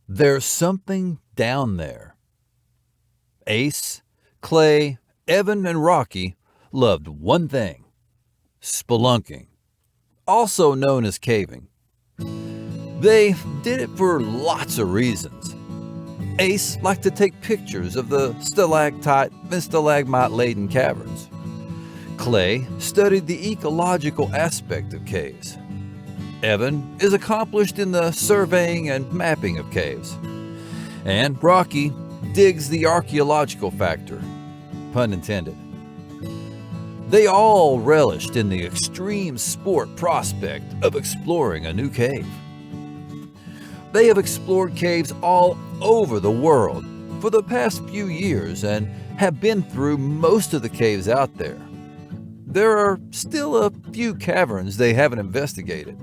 There's something down there. Ace, Clay, Evan, and Rocky loved one thing: spelunking, also known as caving. They did it for lots of reasons. Ace liked to take pictures of the stalactite and stalagmite-laden caverns. Clay studied the ecological aspect of caves. Evan is accomplished in the surveying and mapping of caves. And Rocky digs the archaeological factor, pun intended. They all relished in the extreme sport prospect of exploring a new cave. They have explored caves all over the world for the past few years and have been through most of the caves out there. There are still a few caverns they haven't investigated,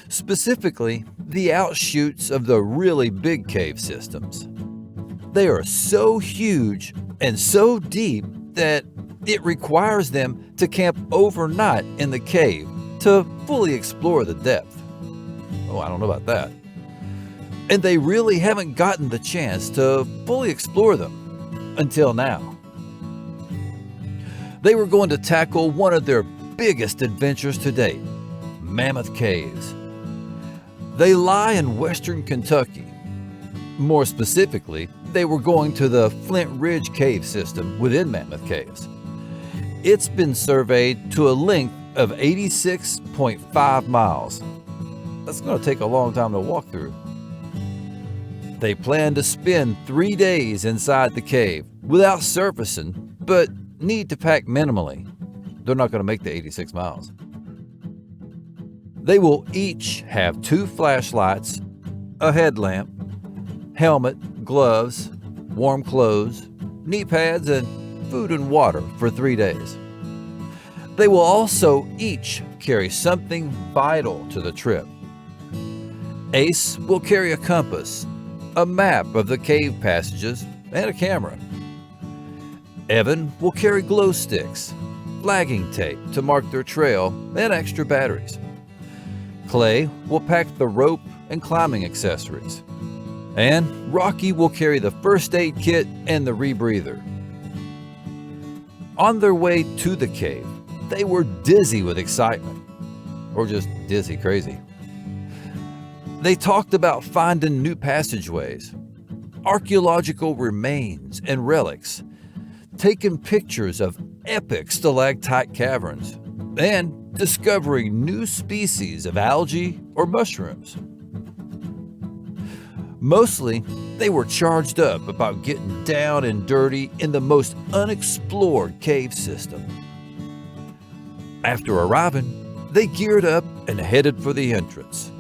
specifically the outshoots of the really big cave systems. They are so huge and so deep that it requires them to camp overnight in the cave to fully explore the depth. Oh, I don't know about that. And they really haven't gotten the chance to fully explore them until now. They were going to tackle one of their biggest adventures to date, Mammoth Caves. They lie in western Kentucky. More specifically, they were going to the Flint Ridge Cave system within Mammoth Caves. It's been surveyed to a length of 86.5 miles. That's going to take a long time to walk through. They plan to spend 3 days inside the cave without surfacing, but need to pack minimally. They're not going to make the 86 miles. They will each have 2 flashlights, a headlamp, helmet, gloves, warm clothes, knee pads, and food and water for 3 days. They will also each carry something vital to the trip. Ace will carry a compass, a map of the cave passages, and a camera. Evan will carry glow sticks, flagging tape to mark their trail, and extra batteries. Clay will pack the rope and climbing accessories. And Rocky will carry the first aid kit and the rebreather. On their way to the cave, they were dizzy with excitement, or just dizzy crazy. They talked about finding new passageways, archaeological remains and relics, taking pictures of epic stalactite caverns, and discovering new species of algae or mushrooms. Mostly, they were charged up about getting down and dirty in the most unexplored cave system. After arriving, they geared up and headed for the entrance.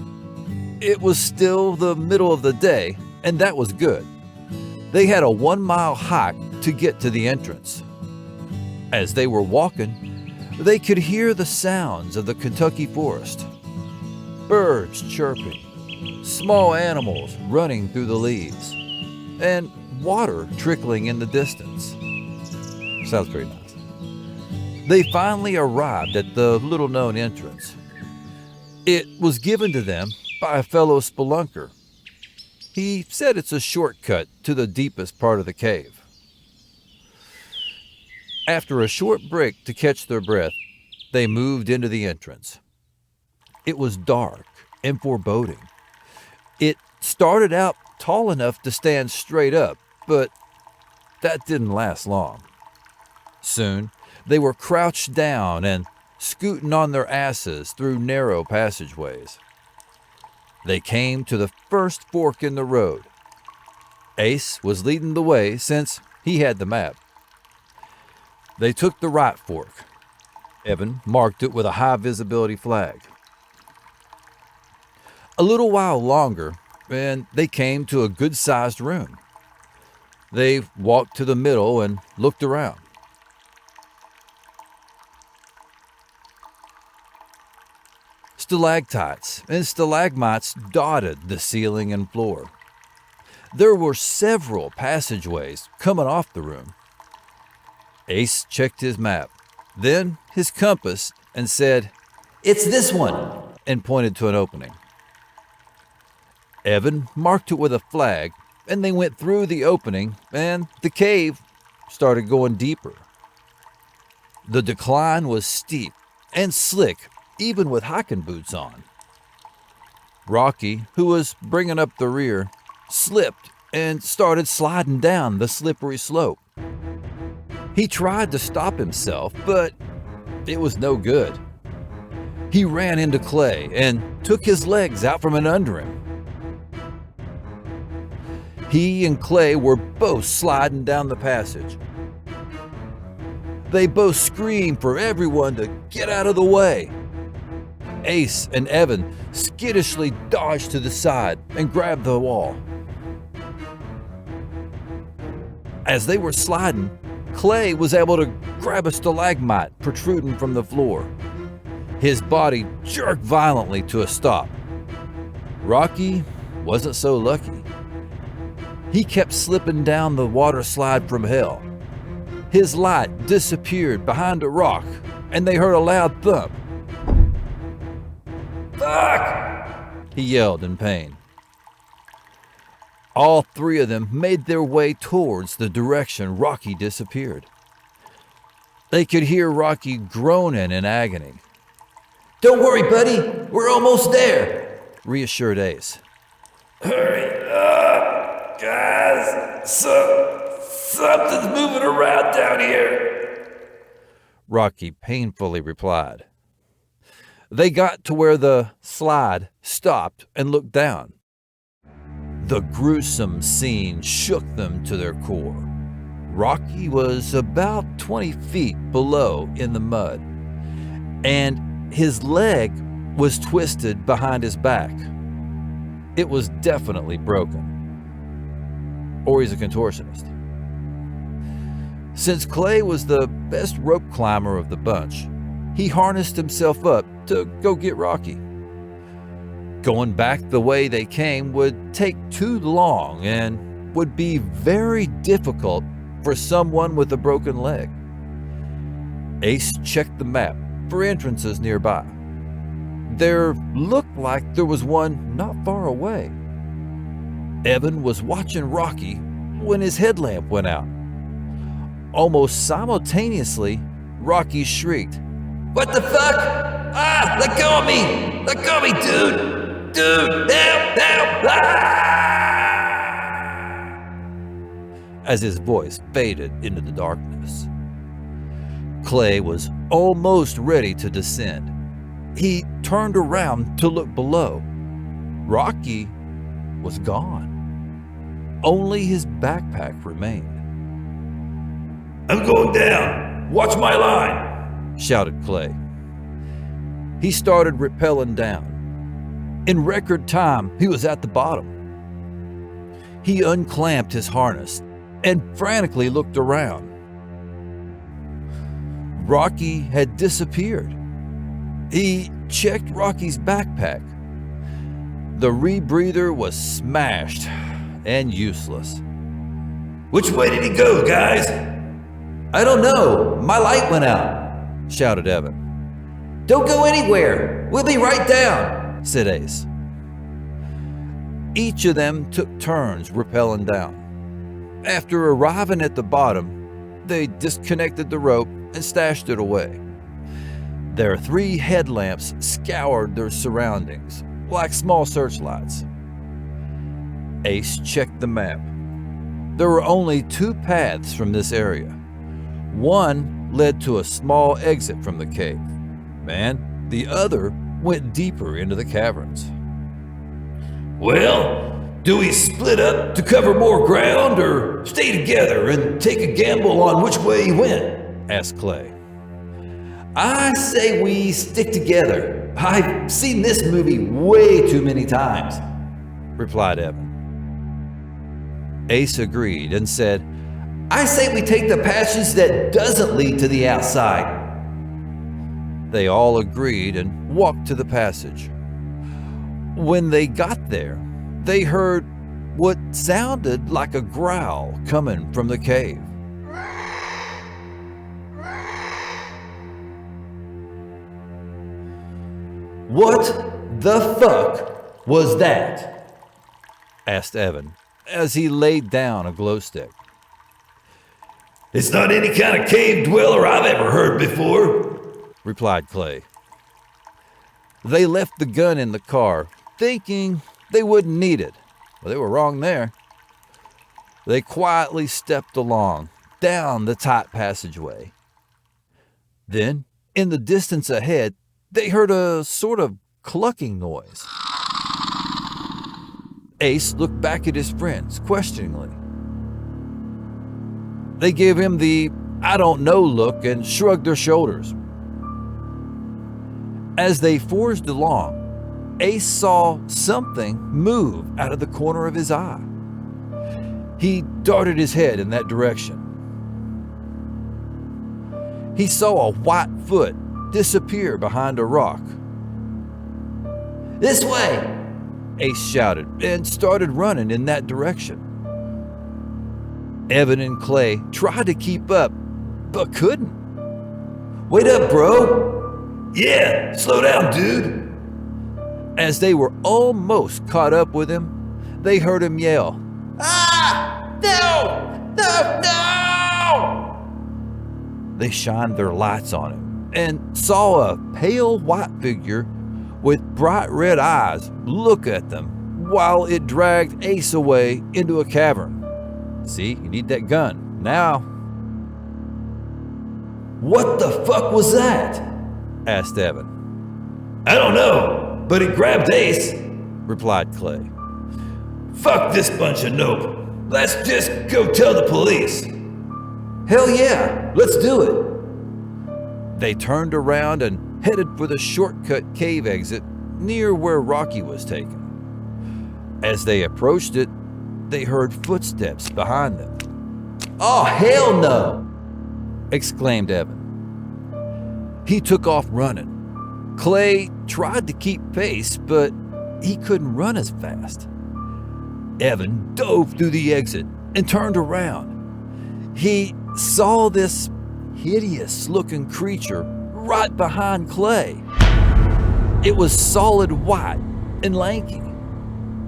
It was still the middle of the day, and that was good. They had a 1-mile hike to get to the entrance. As they were walking, they could hear the sounds of the Kentucky forest. Birds chirping, small animals running through the leaves, and water trickling in the distance. Sounds pretty nice. They finally arrived at the little-known entrance. It was given to them by a fellow spelunker. He said it's a shortcut to the deepest part of the cave. After a short break to catch their breath, they moved into the entrance. It was dark and foreboding. It started out tall enough to stand straight up, but that didn't last long. Soon, they were crouched down and scooting on their asses through narrow passageways. They came to the first fork in the road. Ace was leading the way since he had the map. They took the right fork. Evan marked it with a high visibility flag. A little while longer, and they came to a good-sized room. They walked to the middle and looked around. Stalactites and stalagmites dotted the ceiling and floor. There were several passageways coming off the room. Ace checked his map, then his compass, and said, "It's this one," and pointed to an opening. Evan marked it with a flag, and they went through the opening, and the cave started going deeper. The decline was steep and slick, even with hiking boots on. Rocky, who was bringing up the rear, slipped and started sliding down the slippery slope. He tried to stop himself, but it was no good. He ran into Clay and took his legs out from under him. He and Clay were both sliding down the passage. They both screamed for everyone to get out of the way. Ace and Evan skittishly dodged to the side and grabbed the wall. As they were sliding, Clay was able to grab a stalagmite protruding from the floor. His body jerked violently to a stop. Rocky wasn't so lucky. He kept slipping down the water slide from hell. His light disappeared behind a rock, and they heard a loud thump. "Fuck!" he yelled in pain. All three of them made their way towards the direction Rocky disappeared. They could hear Rocky groaning in agony. "Don't worry, buddy, we're almost there," reassured Ace. "Hurry up, guys. Something's moving around down here," Rocky painfully replied. They got to where the slide stopped and looked down. The gruesome scene shook them to their core. Rocky was about 20 feet below in the mud, and his leg was twisted behind his back. It was definitely broken. Or he's a contortionist. Since Clay was the best rope climber of the bunch, he harnessed himself up to go get Rocky. Going back the way they came would take too long and would be very difficult for someone with a broken leg. Ace checked the map for entrances nearby. There looked like there was one not far away. Evan was watching Rocky when his headlamp went out. Almost simultaneously, Rocky shrieked, "What the fuck? Ah, let go of me! Let go of me, dude! Dude, help! Ah!" As his voice faded into the darkness. Clay was almost ready to descend. He turned around to look below. Rocky was gone. Only his backpack remained. "I'm going down! Watch my line!" shouted Clay. He started rappelling down. In record time, he was at the bottom. He unclamped his harness and frantically looked around. Rocky had disappeared. He checked Rocky's backpack. The rebreather was smashed and useless. "Which way did he go, guys?" "I don't know. My light went out," shouted Evan. "Don't go anywhere. We'll be right down," said Ace. Each of them took turns rappelling down. After arriving at the bottom, they disconnected the rope and stashed it away. Their 3 headlamps scoured their surroundings like small searchlights. Ace checked the map. There were only 2 paths from this area. One led to a small exit from the cave, and the other went deeper into the caverns. "Well, do we split up to cover more ground or stay together and take a gamble on which way he went?" asked Clay. "I say we stick together. I've seen this movie way too many times," replied Evan. Ace agreed and said, "I say we take the passage that doesn't lead to the outside." They all agreed and walked to the passage. When they got there, they heard what sounded like a growl coming from the cave. What the fuck was that? asked Evan as he laid down a glow stick. It's not any kind of cave dweller I've ever heard before, replied Clay. They left the gun in the car, thinking they wouldn't need it. Well, they were wrong there. They quietly stepped along, down the tight passageway. Then, in the distance ahead, they heard a sort of clucking noise. Ace looked back at his friends questioningly. They gave him the "I don't know" look and shrugged their shoulders. As they forged along, Ace saw something move out of the corner of his eye. He darted his head in that direction. He saw a white foot disappear behind a rock. This way! Ace shouted and started running in that direction. Evan and Clay tried to keep up, but couldn't. Wait up, bro! Yeah, slow down, dude! As they were almost caught up with him, they heard him yell, "Ah! No! No! No!" They shined their lights on him and saw a pale white figure with bright red eyes look at them while it dragged Ace away into a cavern. See, you need that gun now. What the fuck was that? Asked Evan. I don't know, but it grabbed Ace, replied Clay. Fuck this bunch of nope. Let's just go tell the police. Hell yeah, let's do it. They turned around and headed for the shortcut cave exit near where Rocky was taken. As they approached it, they heard footsteps behind them. Oh, hell no! Exclaimed Evan. He took off running. Clay tried to keep pace, but he couldn't run as fast. Evan dove through the exit and turned around. He saw this hideous-looking creature right behind Clay. It was solid white and lanky.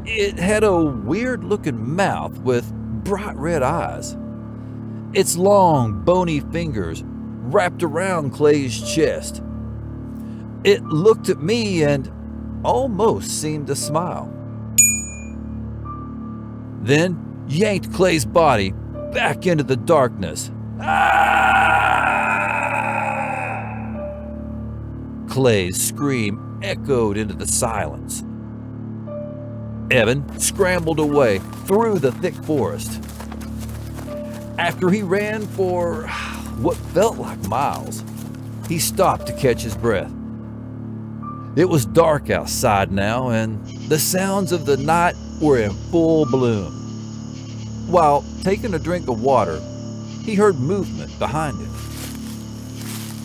It had a weird-looking mouth with bright red eyes. Its long, bony fingers wrapped around Clay's chest. It looked at me and almost seemed to smile. Then yanked Clay's body back into the darkness. Clay's scream echoed into the silence. Evan scrambled away through the thick forest. After he ran for what felt like miles, he stopped to catch his breath. It was dark outside now, and the sounds of the night were in full bloom. While taking a drink of water, he heard movement behind him.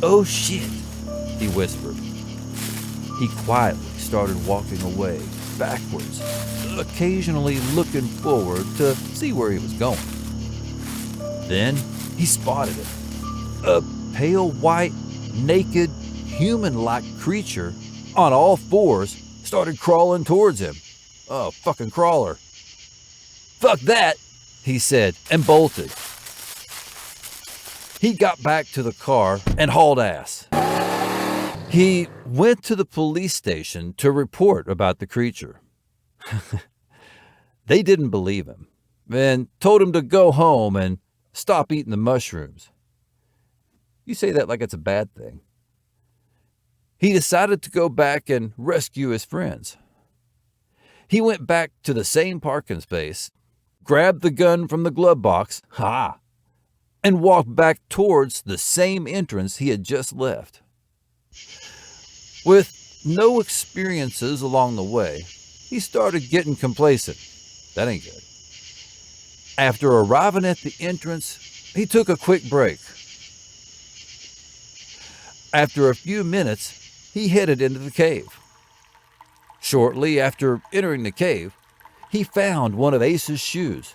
"Oh shit," he whispered. He quietly started walking away, backwards, occasionally looking forward to see where he was going. Then he spotted it. A pale white, naked, human-like creature on all fours started crawling towards him. Oh, fucking crawler. "Fuck that," he said, and bolted. He got back to the car and hauled ass. He went to the police station to report about the creature. They didn't believe him and told him to go home and stop eating the mushrooms. You say that like it's a bad thing. He decided to go back and rescue his friends. He went back to the same parking space, grabbed the gun from the glove box, and walked back towards the same entrance he had just left. With no experiences along the way, he started getting complacent. That ain't good. After arriving at the entrance, he took a quick break. After a few minutes, he headed into the cave. Shortly after entering the cave, he found one of Ace's shoes.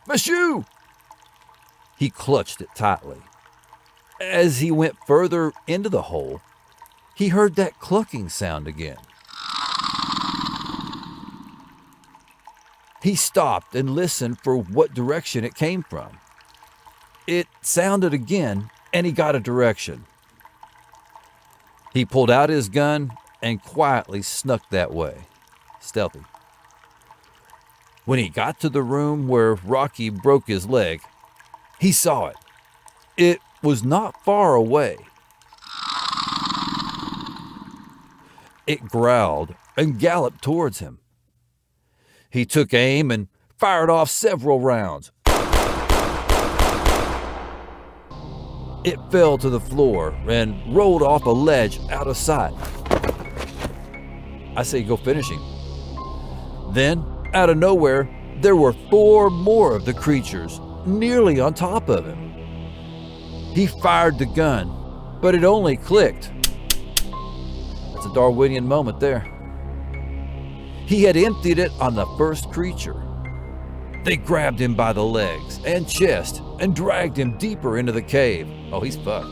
"My shoe!" He clutched it tightly. As he went further into the hole, he heard that clucking sound again. He stopped and listened for what direction it came from. It sounded again, and he got a direction. He pulled out his gun and quietly snuck that way, stealthy. When he got to the room where Rocky broke his leg, he saw it. It was not far away. It growled and galloped towards him. He took aim and fired off several rounds. It fell to the floor and rolled off a ledge out of sight. I say go finish him. Then, out of nowhere, there were 4 more of the creatures nearly on top of him. He fired the gun, but it only clicked. That's a Darwinian moment there. He had emptied it on the first creature. They grabbed him by the legs and chest and dragged him deeper into the cave. Oh, he's fucked.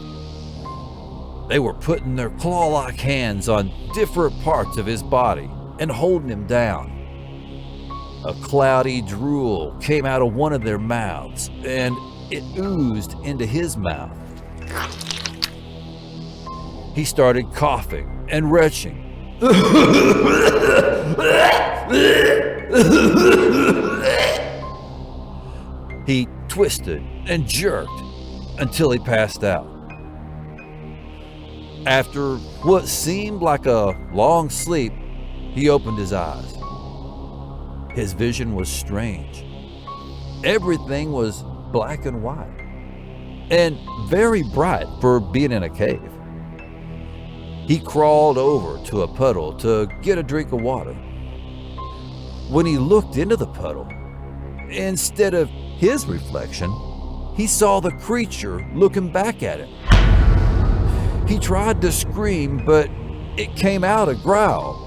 They were putting their claw-like hands on different parts of his body and holding him down. A cloudy drool came out of one of their mouths, and it oozed into his mouth. He started coughing and retching. He twisted and jerked until he passed out. After what seemed like a long sleep, he opened his eyes. His vision was strange. Everything was black and white, and very bright for being in a cave. He crawled over to a puddle to get a drink of water. When he looked into the puddle, instead of his reflection, he saw the creature looking back at him. He tried to scream, but it came out a growl.